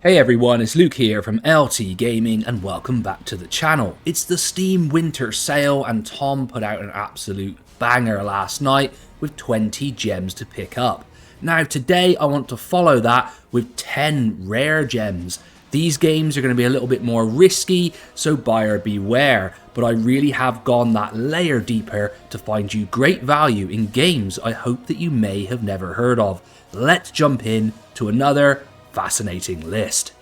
Hey everyone, it's Luke here from LT Gaming and welcome back to the channel. It's the Steam Winter Sale and Tom put out an absolute banger last night with 20 gems to pick up. Now today I want to follow that with 10 rare gems. These games are going to be a little bit more risky, so buyer beware, but I really have gone that layer deeper to find you great value in games I hope that you may have never heard of. Let's jump in to another fascinating list.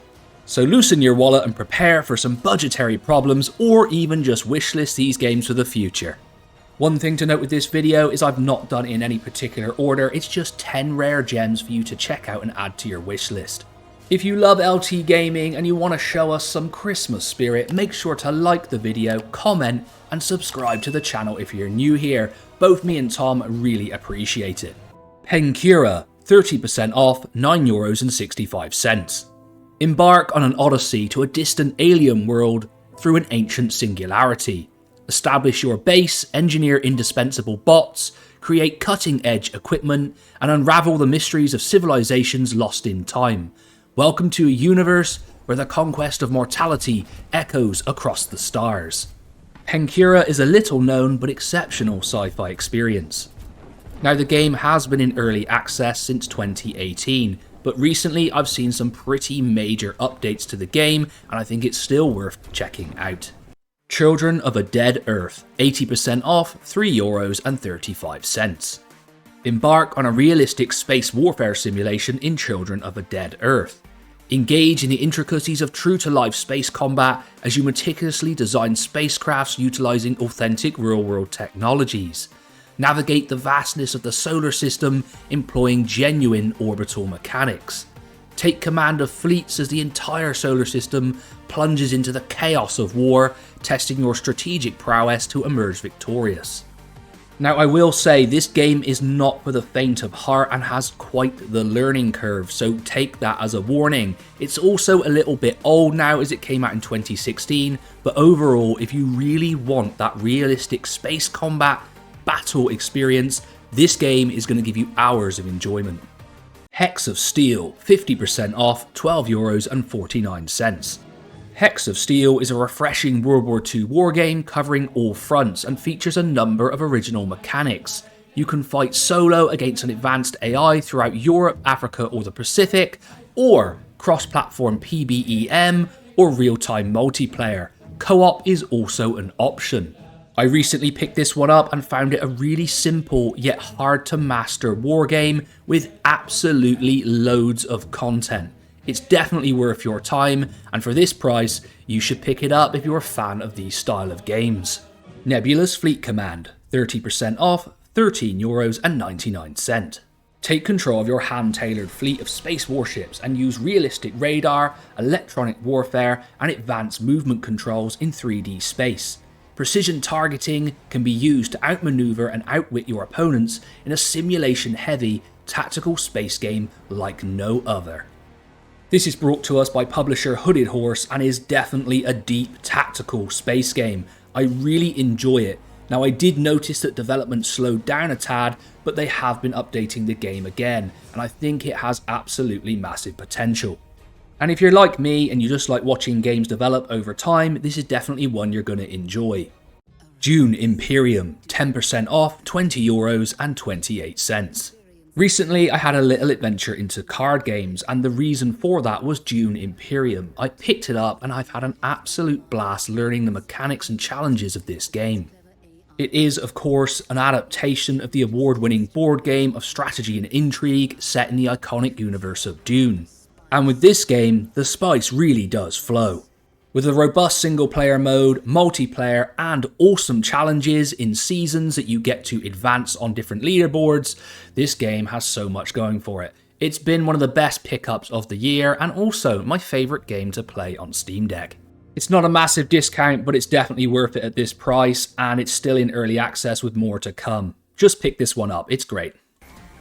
So loosen your wallet and prepare for some budgetary problems or even just wishlist these games for the future. One thing to note with this video is I've not done it in any particular order, it's just 10 rare gems for you to check out and add to your wishlist. If you love LT Gaming and you want to show us some Christmas spirit, make sure to like the video, comment and subscribe to the channel if you're new here. Both me and Tom really appreciate it. Penkura, 30% off, €9.65. Embark on an odyssey to a distant alien world through an ancient singularity. Establish your base, engineer indispensable bots, create cutting-edge equipment, and unravel the mysteries of civilizations lost in time. Welcome to a universe where the conquest of mortality echoes across the stars. Penkura is a little-known but exceptional sci-fi experience. Now the game has been in early access since 2018, but recently I've seen some pretty major updates to the game and I think it's still worth checking out. Children of a Dead Earth, 80% off, €3.35. Embark on a realistic space warfare simulation in Children of a Dead Earth. Engage in the intricacies of true-to-life space combat as you meticulously design spacecrafts utilizing authentic real-world technologies. Navigate the vastness of the solar system employing genuine orbital mechanics. Take command of fleets as the entire solar system plunges into the chaos of war, testing your strategic prowess to emerge victorious. Now I will say this game is not for the faint of heart and has quite the learning curve, so take that as a warning. It's also a little bit old now as it came out in 2016, but overall if you really want that realistic space combat battle experience, this game is going to give you hours of enjoyment. Hex of Steel, 50% off, €12.49. Hex of Steel is a refreshing World War II wargame covering all fronts and features a number of original mechanics. You can fight solo against an advanced AI throughout Europe, Africa or the Pacific, or cross-platform PvEM or real-time multiplayer. Co-op is also an option. I recently picked this one up and found it a really simple yet hard to master wargame with absolutely loads of content. It's definitely worth your time, and for this price, you should pick it up if you're a fan of these style of games. Nebulous Fleet Command, 30% off, €13.99. Take control of your hand-tailored fleet of space warships and use realistic radar, electronic warfare, and advanced movement controls in 3D space. Precision targeting can be used to outmaneuver and outwit your opponents in a simulation-heavy, tactical space game like no other. This is brought to us by publisher Hooded Horse and is definitely a deep, tactical space game. I really enjoy it. Now I did notice that development slowed down a tad, but they have been updating the game again, and I think it has absolutely massive potential. And if you're like me and you just like watching games develop over time, this is definitely one you're going to enjoy. Dune Imperium, 10% off, €20.28. Recently I had a little adventure into card games and the reason for that was Dune Imperium. I picked it up and I've had an absolute blast learning the mechanics and challenges of this game. It is, of course, an adaptation of the award-winning board game of strategy and intrigue set in the iconic universe of Dune. And with this game, the spice really does flow. With a robust single-player mode, multiplayer, and awesome challenges in seasons that you get to advance on different leaderboards, this game has so much going for it. It's been one of the best pickups of the year, and also my favourite game to play on Steam Deck. It's not a massive discount, but it's definitely worth it at this price, and it's still in early access with more to come. Just pick this one up, it's great.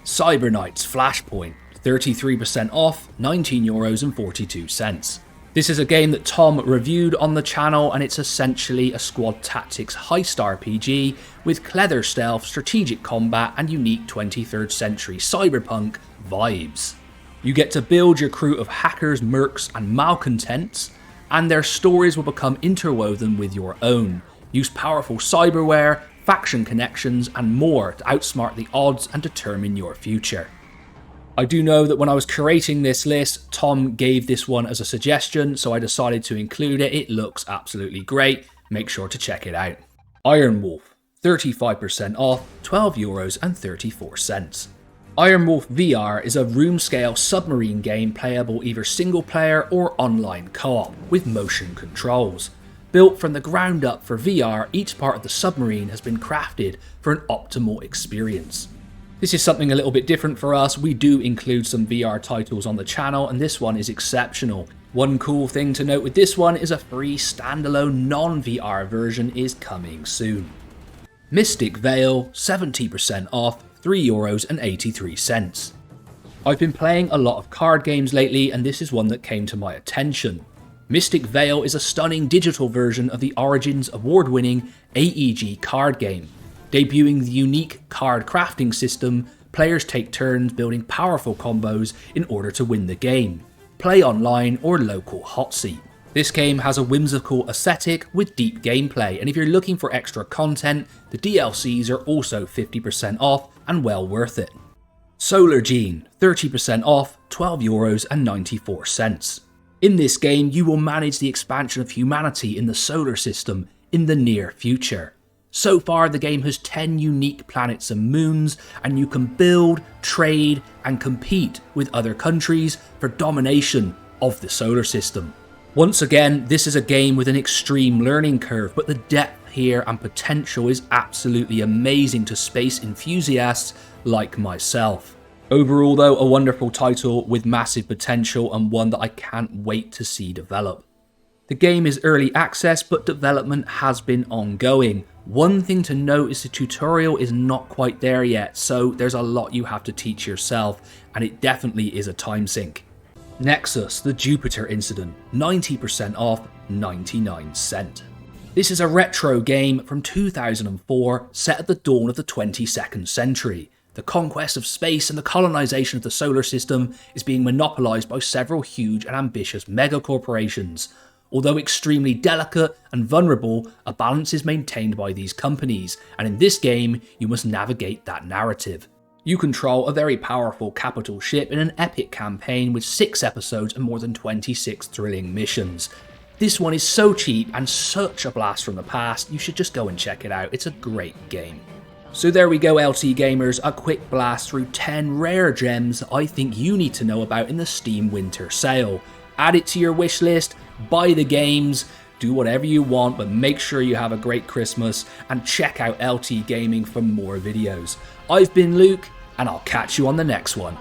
Cyberknights Flashpoint, 33% off, €19.42. This is a game that Tom reviewed on the channel and it's essentially a squad tactics heist RPG with clever stealth, strategic combat and unique 23rd century cyberpunk vibes. You get to build your crew of hackers, mercs and malcontents, and their stories will become interwoven with your own. Use powerful cyberware, faction connections and more to outsmart the odds and determine your future. I do know that when I was curating this list, Tom gave this one as a suggestion, so I decided to include it. It looks absolutely great. Make sure to check it out. Ironwolf, 35% off, €12.34. Ironwolf VR is a room-scale submarine game playable either single-player or online co-op, with motion controls. Built from the ground up for VR, each part of the submarine has been crafted for an optimal experience. This is something a little bit different for us. We do include some VR titles on the channel, and this one is exceptional. One cool thing to note with this one is a free standalone non-VR version is coming soon. Mystic Vale, 70% off, €3.83. I've been playing a lot of card games lately, and this is one that came to my attention. Mystic Vale is a stunning digital version of the Origins award-winning AEG card game. Debuting the unique card crafting system, players take turns building powerful combos in order to win the game. Play online or local hot seat. This game has a whimsical aesthetic with deep gameplay, and if you're looking for extra content, the DLCs are also 50% off and well worth it. Solargene, 30% off, €12.94. In this game, you will manage the expansion of humanity in the solar system in the near future. So far, the game has 10 unique planets and moons, and you can build, trade, and compete with other countries for domination of the solar system. Once again, this is a game with an extreme learning curve, but the depth here and potential is absolutely amazing to space enthusiasts like myself. Overall though, a wonderful title with massive potential and one that I can't wait to see develop. The game is early access, but development has been ongoing. One thing to note is the tutorial is not quite there yet, so there's a lot you have to teach yourself, and it definitely is a time sink. Nexus, the Jupiter incident, 90% off, 99¢. This is a retro game from 2004 set at the dawn of the 22nd century. The conquest of space and the colonization of the solar system is being monopolized by several huge and ambitious megacorporations. Although extremely delicate and vulnerable, a balance is maintained by these companies, and in this game, you must navigate that narrative. You control a very powerful capital ship in an epic campaign with 6 episodes and more than 26 thrilling missions. This one is so cheap and such a blast from the past, you should just go and check it out. It's a great game. So there we go, LT gamers, a quick blast through 10 rare gems I think you need to know about in the Steam Winter Sale. Add it to your wish list, buy the games, do whatever you want, but make sure you have a great Christmas and check out LT Gaming for more videos. I've been Luke, and I'll catch you on the next one.